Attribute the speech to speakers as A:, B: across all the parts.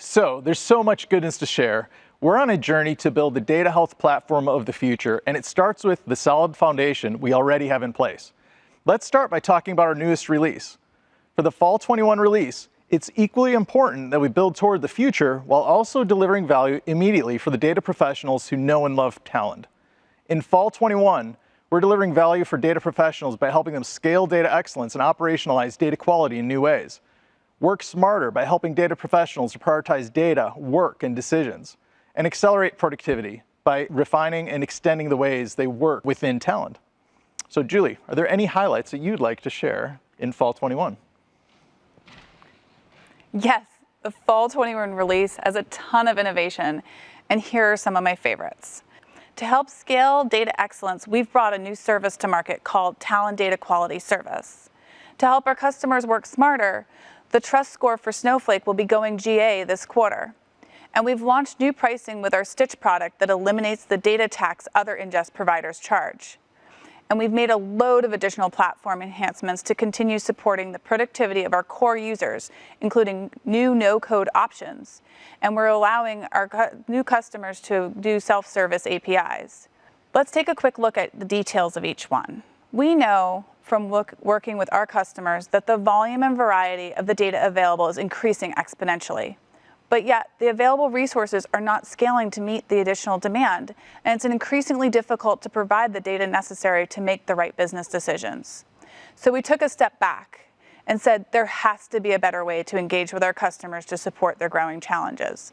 A: so there's so much goodness to share. We're on a journey to build the data health platform of the future, and it starts with the solid foundation we already have in place. Let's start by talking about our newest release. For the Fall 21 release, it's equally important that we build toward the future while also delivering value immediately for the data professionals who know and love Talend. In Fall 21, we're delivering value for data professionals by helping them scale data excellence and operationalize data quality in new ways. Work smarter by helping data professionals to prioritize data, work, and decisions. And accelerate productivity by refining and extending the ways they work within Talend. So Julie, are there any highlights that you'd like to share in Fall 21?
B: Yes, the Fall 21 release has a ton of innovation, and here are some of my favorites. To help scale data excellence, we've brought a new service to market called Talend Data Quality Service. To help our customers work smarter, the trust score for Snowflake will be going GA this quarter. And we've launched new pricing with our Stitch product that eliminates the data tax other ingest providers charge. And we've made a load of additional platform enhancements to continue supporting the productivity of our core users, including new no-code options. And we're allowing our new customers to do self-service APIs. Let's take a quick look at the details of each one. We know from working with our customers that the volume and variety of the data available is increasing exponentially. But yet, the available resources are not scaling to meet the additional demand, and it's increasingly difficult to provide the data necessary to make the right business decisions. So we took a step back and said there has to be a better way to engage with our customers to support their growing challenges.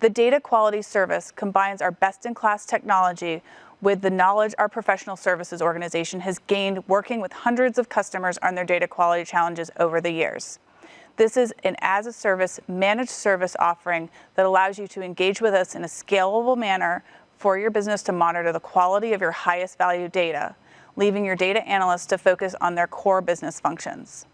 B: The Data Quality Service combines our best-in-class technology with the knowledge our professional services organization has gained working with hundreds of customers on their data quality challenges over the years. This is an as-a-service, managed service offering that allows you to engage with us in a scalable manner for your business to monitor the quality of your highest value data, leaving your data analysts to focus on their core business functions.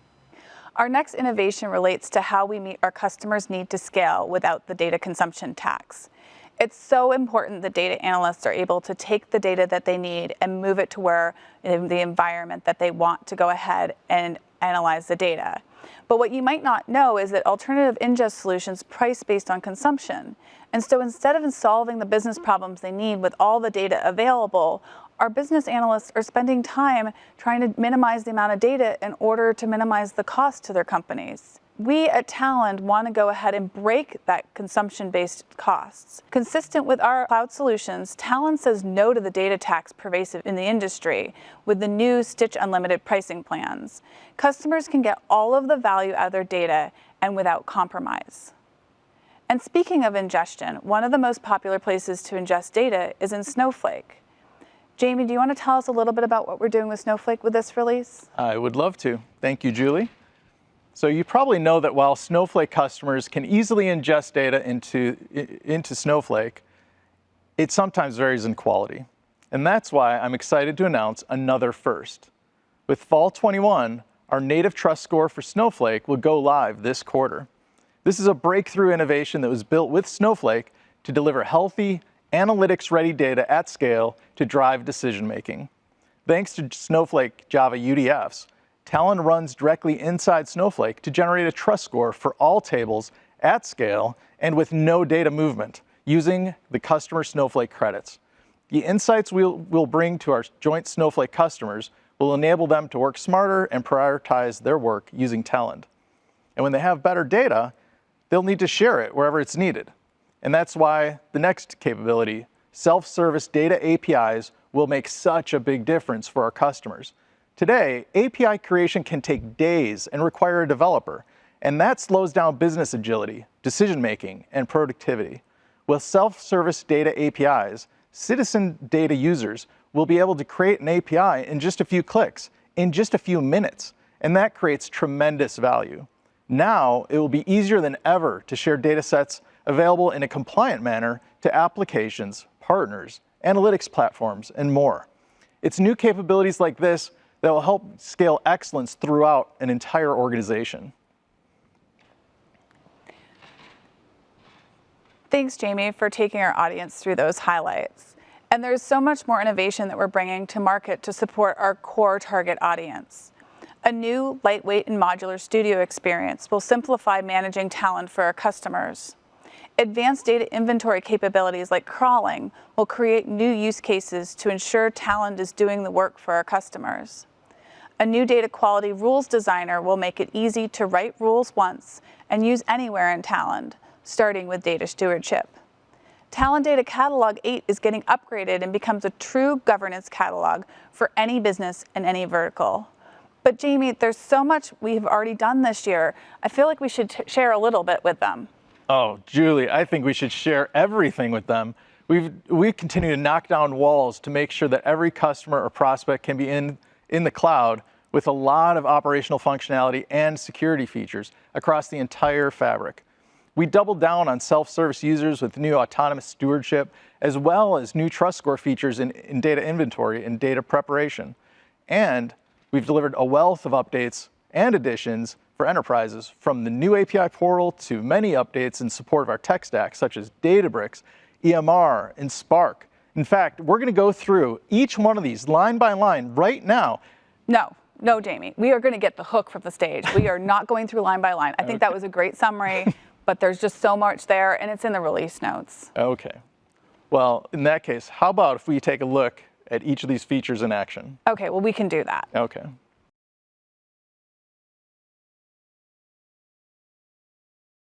B: Our next innovation relates to how we meet our customers' need to scale without the data consumption tax. It's so important that data analysts are able to take the data that they need and move it to where in the environment that they want to go ahead and analyze the data. But what you might not know is that alternative ingest solutions price based on consumption. And so instead of solving the business problems they need with all the data available, our business analysts are spending time trying to minimize the amount of data in order to minimize the cost to their companies. We at Talend want to go ahead and break that consumption-based costs. Consistent with our cloud solutions, Talend says no to the data tax pervasive in the industry with the new Stitch Unlimited pricing plans. Customers can get all of the value out of their data and without compromise. And speaking of ingestion, one of the most popular places to ingest data is in Snowflake. Jamie, do you want to tell us a little bit about what we're doing with Snowflake with this release?
A: I would love to. Thank you, Julie. So you probably know that while Snowflake customers can easily ingest data into Snowflake, it sometimes varies in quality. And that's why I'm excited to announce another first. With Fall 21, our native trust score for Snowflake will go live this quarter. This is a breakthrough innovation that was built with Snowflake to deliver healthy, analytics-ready data at scale to drive decision-making. Thanks to Snowflake Java UDFs, Talend runs directly inside Snowflake to generate a trust score for all tables at scale and with no data movement using the customer Snowflake credits. The insights we'll bring to our joint Snowflake customers will enable them to work smarter and prioritize their work using Talend. And when they have better data, they'll need to share it wherever it's needed. And that's why the next capability, self-service data APIs, will make such a big difference for our customers. Today, API creation can take days and require a developer, and that slows down business agility, decision-making, and productivity. With self-service data APIs, citizen data users will be able to create an API in just a few clicks, in just a few minutes, and that creates tremendous value. Now, it will be easier than ever to share data sets available in a compliant manner to applications, partners, analytics platforms, and more. It's new capabilities like this that will help scale excellence throughout an entire organization.
B: Thanks, Jamie, for taking our audience through those highlights. And there's so much more innovation that we're bringing to market to support our core target audience. A new lightweight and modular studio experience will simplify managing talent for our customers. Advanced data inventory capabilities like crawling will create new use cases to ensure Talend is doing the work for our customers. A new data quality rules designer will make it easy to write rules once and use anywhere in Talend, starting with data stewardship. Talend Data Catalog 8 is getting upgraded and becomes a true governance catalog for any business and any vertical. But Jamie, there's so much we've already done this year. I feel like we should share a little bit with them.
A: Oh, Julie, I think we should share everything with them. We continue to knock down walls to make sure that every customer or prospect can be in the cloud with a lot of operational functionality and security features across the entire fabric. We doubled down on self-service users with new autonomous stewardship, as well as new trust score features in data inventory and data preparation. And we've delivered a wealth of updates and additions for enterprises, from the new API portal to many updates in support of our tech stack, such as Databricks, EMR, and Spark. In fact, we're going to go through each one of these line by line right now.
B: No, Jamie, we are going to get the hook from the stage. We are not going through line by line. I think that was a great summary, but there's just so much there, and it's in the release notes.
A: Okay. Well, in that case, how about if we take a look at each of these features in action?
B: Okay, well, we can do that.
A: Okay.